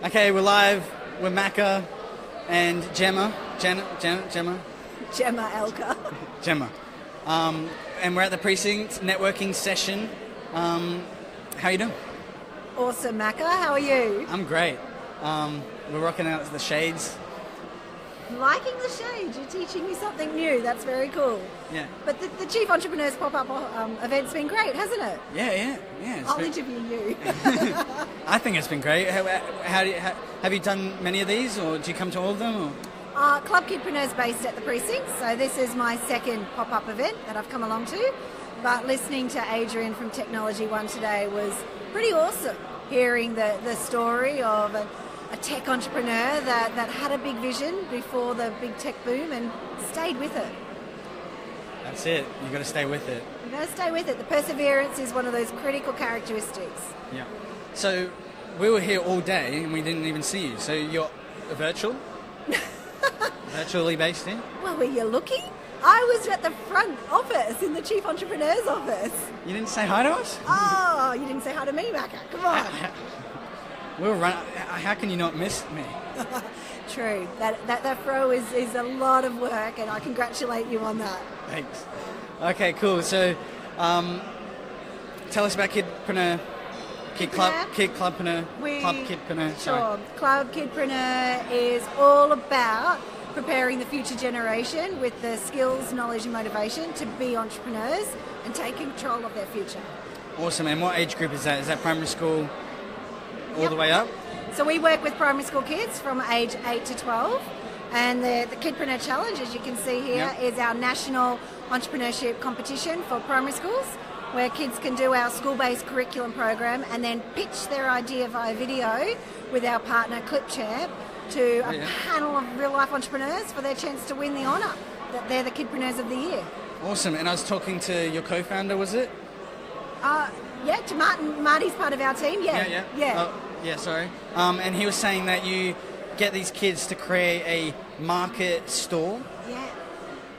Okay, we're live. We're Macca and Gemma. Gemma? Gemma Elka. Gemma. And we're at the Precinct networking session. How you doing? Awesome, Macca. How are you? I'm great. We're rocking out the shades. Liking the shades. You're teaching me something new. That's very cool. Yeah. But the Chief Entrepreneurs Pop-Up event's been great, hasn't it? Yeah. I'll interview you. I think it's been great. Have you done many of these, or do you come to all of them? Or? Club Kidpreneurs based at the Precinct, so this is my second pop-up event that I've come along to. But listening to Adrian from Technology One today was pretty awesome. Hearing the story of a tech entrepreneur that had a big vision before the big tech boom and stayed with it. That's it. You've got to stay with it. You've got to stay with it. The perseverance is one of those critical characteristics. Yeah. So we were here all day and we didn't even see you. So you're virtual? Virtually based in? Well, were you looking? I was at the front office in the Chief Entrepreneur's office. You didn't say hi to us? Oh, you didn't say hi to me, Macca. Come on. We were running. How can you not miss me? True. That throw is a lot of work, and I congratulate you on that. Thanks. Okay, cool. So, tell us about Kidpreneur. Club Kidpreneur. Sure. Club Kidpreneur is all about preparing the future generation with the skills, knowledge, and motivation to be entrepreneurs and take control of their future. Awesome. And what age group is that? Is that primary school? All the way up? So we work with primary school kids from age 8 to 12, and the Kidpreneur Challenge, as you can see here, is our national entrepreneurship competition for primary schools, where kids can do our school-based curriculum program and then pitch their idea via video with our partner ClipChamp to a panel of real-life entrepreneurs for their chance to win the honour that they're the Kidpreneurs of the Year. Awesome. And I was talking to your co-founder, was it? To Martin. Marty's part of our team, Yeah. Oh, sorry. And he was saying that you get these kids to create a market store. Yeah.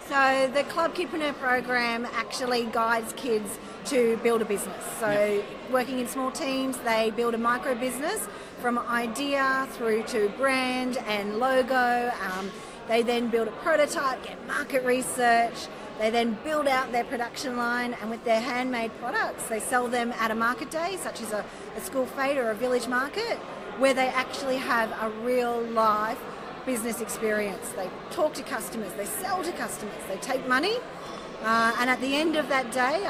So the Club Kidpreneur program actually guides kids to build a business. So working in small teams, they build a micro business from idea through to brand and logo. They then build a prototype, get market research. They then build out their production line, and with their handmade products, they sell them at a market day, such as a school fete or a village market, where they actually have a real life business experience. They talk to customers, they sell to customers, they take money, and at the end of that day,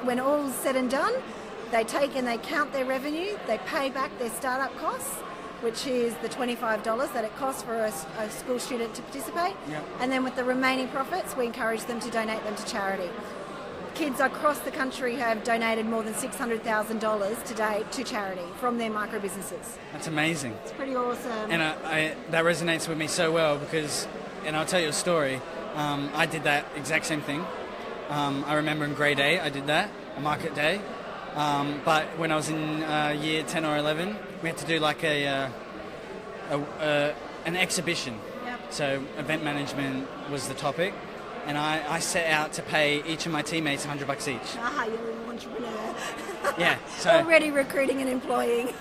when all's said and done, they take and they count their revenue, they pay back their startup costs, which is the $25 that it costs for a school student to participate. And then with the remaining profits, we encourage them to donate them to charity. Kids across the country have donated more than $600,000 to date to charity from their micro businesses. That's amazing. It's pretty awesome. And that resonates with me so well because, and I'll tell you a story, I did that exact same thing. I remember in grade 8 I did that, a market day. But when I was in year 10 or 11, we had to do like an exhibition. So event management was the topic, and I set out to pay each of my teammates $100 each. You're an entrepreneur. Yeah. So already recruiting and employing.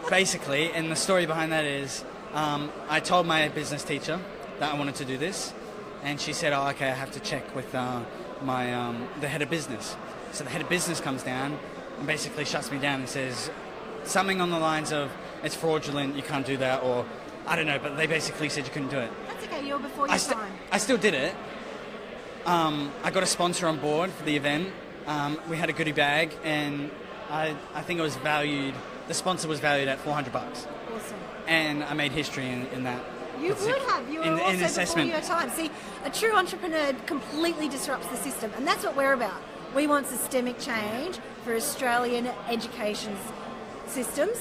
Basically, and the story behind that is, I told my business teacher that I wanted to do this, and she said, "Oh, okay, I have to check with the head of business." So the head of business comes down and basically shuts me down and says something on the lines of, "It's fraudulent, you can't do that," or I don't know, but they basically said you couldn't do it. That's okay, you're before your time. I still did it. I got a sponsor on board for the event. We had a goodie bag, and I think it was valued, the sponsor was valued at $400. Awesome. And I made history in that. You would have. You were also in assessment. Before your time. See, a true entrepreneur completely disrupts the system, and that's what we're about. We want systemic change for Australian education systems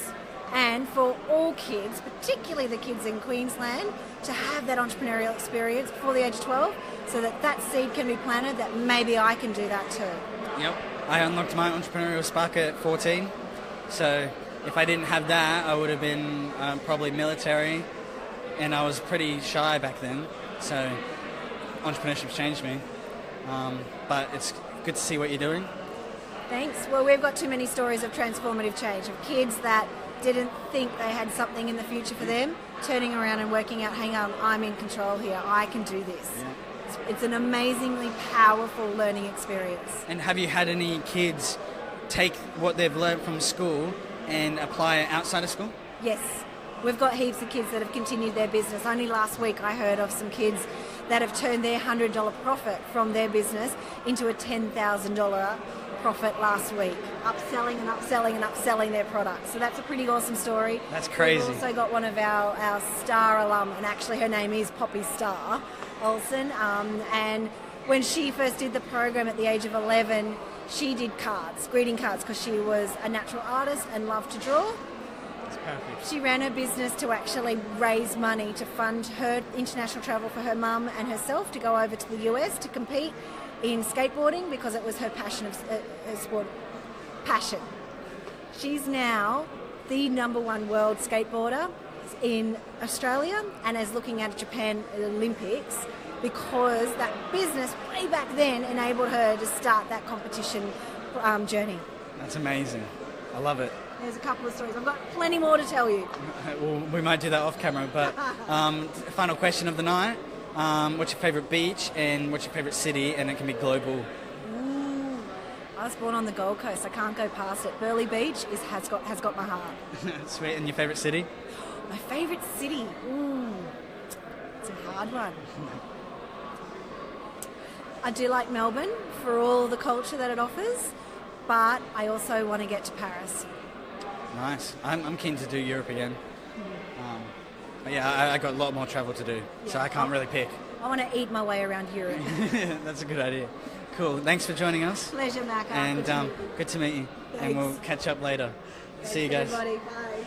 and for all kids, particularly the kids in Queensland, to have that entrepreneurial experience before the age of 12 so that seed can be planted that maybe I can do that too. Yep. I unlocked my entrepreneurial spark at 14. So if I didn't have that, I would have been probably military, and I was pretty shy back then. So entrepreneurship's changed me. But it's good to see what you're doing. Thanks. Well, we've got too many stories of transformative change, of kids that didn't think they had something in the future for them, turning around and working out, hang on, I'm in control here, I can do this. Yeah. It's an amazingly powerful learning experience. And have you had any kids take what they've learned from school and apply it outside of school? Yes, we've got heaps of kids that have continued their business. Only last week I heard of some kids that have turned their $100 profit from their business into a $10,000 profit last week, upselling and upselling and upselling their products. So that's a pretty awesome story. That's crazy. We've also got one of our Star alum, and actually her name is Poppy Star Olsen, and when she first did the program at the age of 11, she did cards, greeting cards, because she was a natural artist and loved to draw. That's perfect. She ran her business to actually raise money to fund her international travel for her mum and herself to go over to the US to compete in skateboarding, because it was her passion of her sport passion. She's now the #1 world skateboarder in Australia and is looking at Japan Olympics, because that business way back then enabled her to start that competition journey. That's amazing. I love it. There's a couple of stories. I've got plenty more to tell you. Well, we might do that off camera, but final question of the night. What's your favourite beach and what's your favourite city? And it can be global. Ooh, I was born on the Gold Coast. I can't go past it. Burleigh Beach has got my heart. Sweet. And your favourite city? My favourite city? Ooh, it's a hard one. I do like Melbourne for all the culture that it offers, but I also want to get to Paris. Nice. I'm keen to do Europe again. But yeah, I got a lot more travel to do, so I can't really pick. I want to eat my way around Europe. That's a good idea. Cool. Thanks for joining us. Pleasure, Macca. And good to meet you. Thanks. And we'll catch up later. Thanks, See you guys. everybody. Bye.